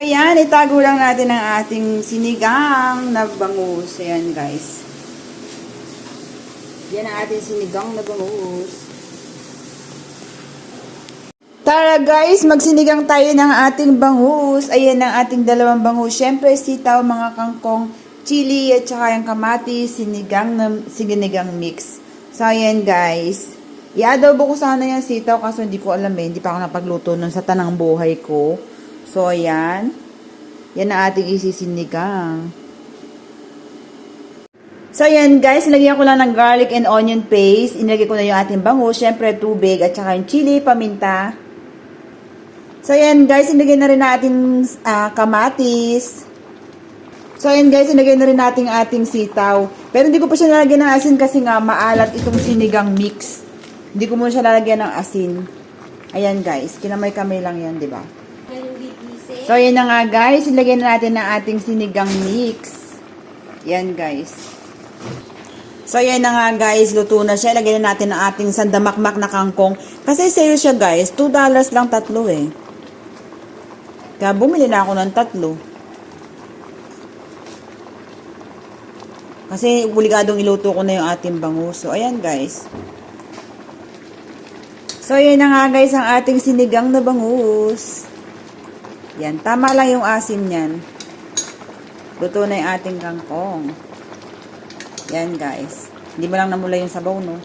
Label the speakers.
Speaker 1: Ayan, itago lang natin ang ating sinigang na bangus. Ayan, guys. Yan ang ating sinigang na bangus. Tara, guys, magsinigang tayo ng ating bangus. Ayan ang ating dalawang bangus. Siyempre, sitaw, mga kangkong, chili, at saka yung kamatis, sinigang mix. So, ayan, guys. I-adobo ko sana yung sitaw kaso hindi ko alam Hindi pa ako napagluto nun sa tanang buhay ko. So, ayan. Yan ang ating isisinigang. So, ayan guys, nilagyan ko lang ng garlic and onion paste. Inilagay ko na yung ating bangus, syempre tubig, at saka yung chili, paminta. So, ayan guys, inilagay na rin natin kamatis. So, ayan guys, inilagay na rin natin ating sitaw. Pero hindi ko pa siya nalagyan ng asin kasi nga maalat itong sinigang mix. Hindi ko muna siya nalagyan ng asin. Ayan guys, kinamay-kamay lang yan, di ba? So, ayan na nga guys, ilagay na natin ang ating sinigang mix. Yan guys. So, ayan na nga guys, luto na siya. Ilagay na natin ang ating sandamakmak na kangkong. Kasi sale siya guys, $2 lang tatlo eh. Kaya bumili na ako ng tatlo. Kasi obligadong iluto ko na yung ating bangus. So, ayan guys. So, ayan na nga guys, ang ating sinigang na bangus. Yan, tama lang yung asim niyan. Luto na yung ating kangkong. Yan guys. Hindi mo lang namula yung sabaw, no?